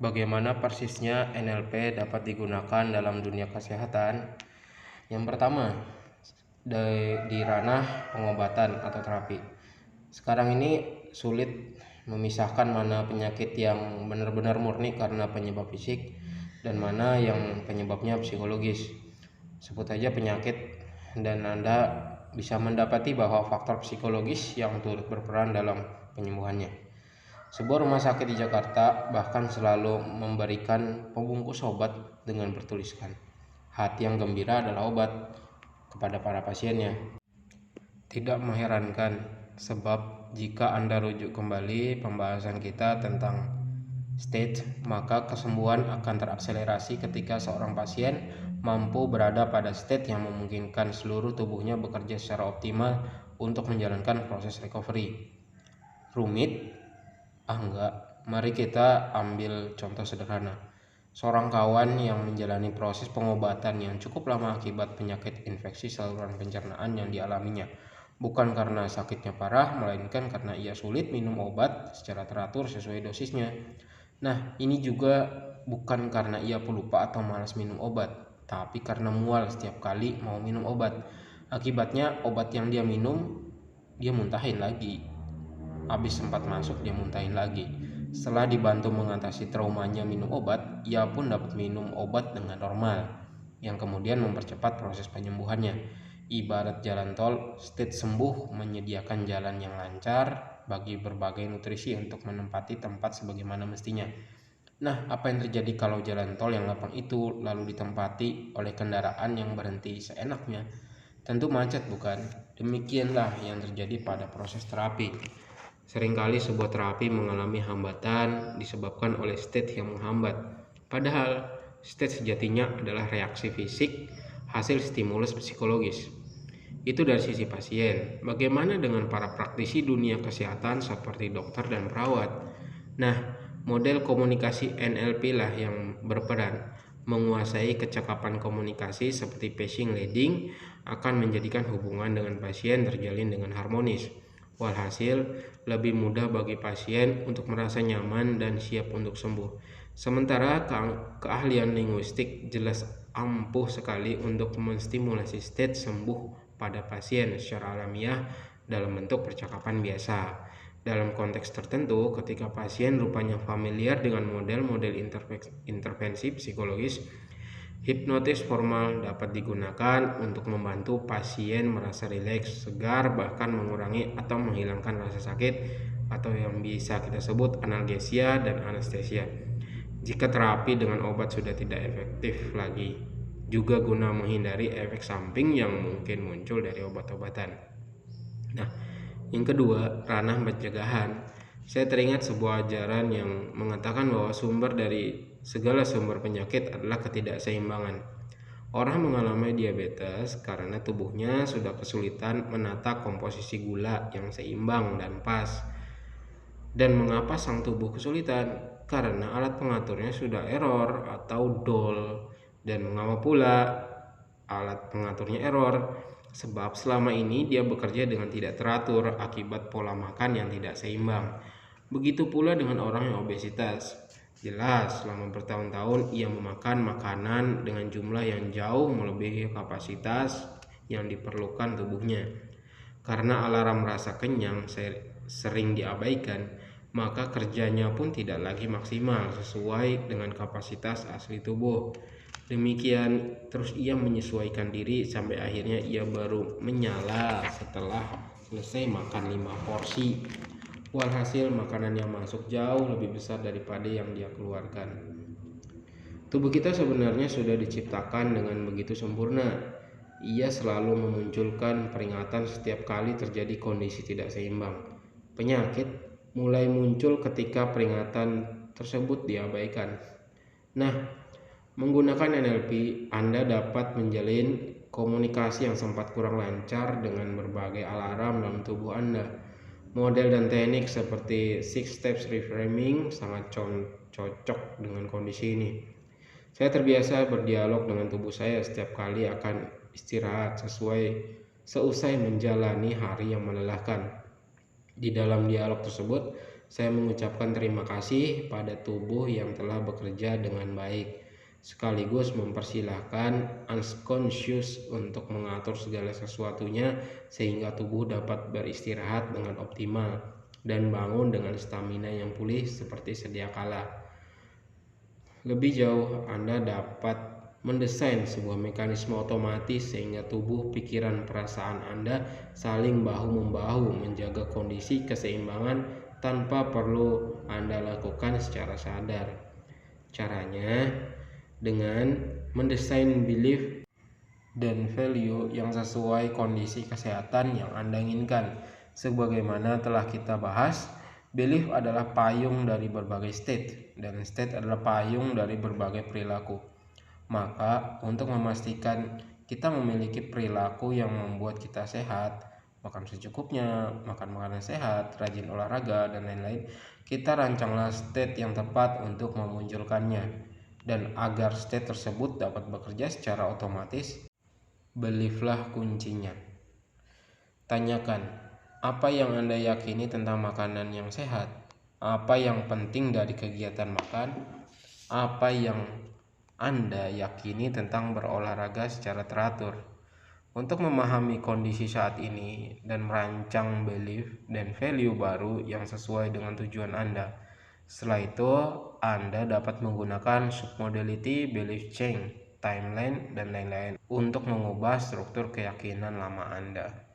Bagaimana persisnya NLP dapat digunakan dalam dunia kesehatan? Yang pertama, di ranah pengobatan atau terapi. Sekarang ini sulit memisahkan mana penyakit yang benar-benar murni karena penyebab fisik dan mana yang penyebabnya psikologis. Sebut saja penyakit dan Anda bisa mendapati bahwa faktor psikologis yang turut berperan dalam penyembuhannya. Sebuah rumah sakit di Jakarta bahkan selalu memberikan pembungkus obat dengan bertuliskan, "Hati yang gembira adalah obat," kepada para pasiennya. Tidak mengherankan, sebab jika Anda rujuk kembali pembahasan kita tentang state, maka kesembuhan akan terakselerasi ketika seorang pasien mampu berada pada state yang memungkinkan seluruh tubuhnya bekerja secara optimal untuk menjalankan proses recovery. Rumit? Enggak. Mari kita ambil contoh sederhana. Seorang kawan yang menjalani proses pengobatan yang cukup lama akibat penyakit infeksi saluran pencernaan yang dialaminya. Bukan karena sakitnya parah, melainkan karena ia sulit minum obat secara teratur sesuai dosisnya. Nah, ini juga bukan karena ia pelupa atau malas minum obat, tapi karena mual setiap kali mau minum obat. Akibatnya obat yang dia minum, dia muntahin lagi. Habis sempat masuk, dia muntahin lagi. Setelah dibantu mengatasi traumanya minum obat, ia pun dapat minum obat dengan normal, yang kemudian mempercepat proses penyembuhannya. Ibarat jalan tol, state sembuh menyediakan jalan yang lancar bagi berbagai nutrisi untuk menempati tempat sebagaimana mestinya. Nah, apa yang terjadi kalau jalan tol yang lapang itu lalu ditempati oleh kendaraan yang berhenti seenaknya? Tentu macet, bukan? Demikianlah yang terjadi pada proses terapi. Seringkali sebuah terapi mengalami hambatan disebabkan oleh state yang menghambat. Padahal state sejatinya adalah reaksi fisik hasil stimulus psikologis. Itu dari sisi pasien. Bagaimana dengan para praktisi dunia kesehatan seperti dokter dan perawat? Nah, model komunikasi NLP lah yang berperan. Menguasai kecakapan komunikasi seperti patient leading akan menjadikan hubungan dengan pasien terjalin dengan harmonis. Walhasil, lebih mudah bagi pasien untuk merasa nyaman dan siap untuk sembuh. Sementara keahlian linguistik jelas ampuh sekali untuk menstimulasi state sembuh pada pasien secara alamiah dalam bentuk percakapan biasa. Dalam konteks tertentu, ketika pasien rupanya familiar dengan model-model intervensi psikologis, hipnotis formal dapat digunakan untuk membantu pasien merasa rileks, segar, bahkan mengurangi atau menghilangkan rasa sakit atau yang bisa kita sebut analgesia dan anestesia. Jika terapi dengan obat sudah tidak efektif lagi, juga guna menghindari efek samping yang mungkin muncul dari obat-obatan. Nah, yang kedua, ranah pencegahan. Saya teringat sebuah ajaran yang mengatakan bahwa sumber dari segala sumber penyakit adalah ketidakseimbangan. Orang mengalami diabetes karena tubuhnya sudah kesulitan menata komposisi gula yang seimbang dan pas. Dan mengapa sang tubuh kesulitan? Karena alat pengaturnya sudah error atau dol. Dan mengapa pula alat pengaturnya error? Sebab selama ini dia bekerja dengan tidak teratur akibat pola makan yang tidak seimbang. Begitu pula dengan orang yang obesitas. Jelas, selama bertahun-tahun ia memakan makanan dengan jumlah yang jauh melebihi kapasitas yang diperlukan tubuhnya. Karena alarm rasa kenyang sering diabaikan, maka kerjanya pun tidak lagi maksimal sesuai dengan kapasitas asli tubuh. Demikian terus ia menyesuaikan diri sampai akhirnya ia baru menyala setelah selesai makan 5 porsi. Walhasil makanan yang masuk jauh lebih besar daripada yang dia keluarkan. Tubuh kita sebenarnya sudah diciptakan dengan begitu sempurna. Ia selalu memunculkan peringatan setiap kali terjadi kondisi tidak seimbang. Penyakit mulai muncul ketika peringatan tersebut diabaikan. Nah, menggunakan NLP, Anda dapat menjalin komunikasi yang sempat kurang lancar dengan berbagai alarm dalam tubuh Anda. Model dan teknik seperti 6 steps reframing sangat cocok dengan kondisi ini. Saya terbiasa berdialog dengan tubuh saya setiap kali akan istirahat seusai menjalani hari yang melelahkan. Di dalam dialog tersebut, Saya mengucapkan terima kasih pada tubuh yang telah bekerja dengan baik, sekaligus mempersilahkan unconscious untuk mengatur segala sesuatunya sehingga tubuh dapat beristirahat dengan optimal dan bangun dengan stamina yang pulih seperti sedia kala. Lebih jauh, Anda dapat mendesain sebuah mekanisme otomatis sehingga tubuh, pikiran, perasaan Anda saling bahu-membahu menjaga kondisi keseimbangan tanpa perlu Anda lakukan secara sadar. Caranya dengan mendesain belief dan value yang sesuai kondisi kesehatan yang Anda inginkan. Sebagaimana telah kita bahas, belief adalah payung dari berbagai state, dan state adalah payung dari berbagai perilaku. Maka, untuk memastikan kita memiliki perilaku yang membuat kita sehat, makan secukupnya, makan makanan sehat, rajin olahraga, dan lain-lain, kita rancanglah state yang tepat untuk memunculkannya. Dan agar state tersebut dapat bekerja secara otomatis, belieflah kuncinya. Tanyakan, apa yang Anda yakini tentang makanan yang sehat? Apa yang penting dari kegiatan makan? Apa yang Anda yakini tentang berolahraga secara teratur? Untuk memahami kondisi saat ini dan merancang belief dan value baru yang sesuai dengan tujuan Anda. Setelah itu, Anda dapat menggunakan submodality, belief chain, timeline, dan lain-lain untuk mengubah struktur keyakinan lama Anda.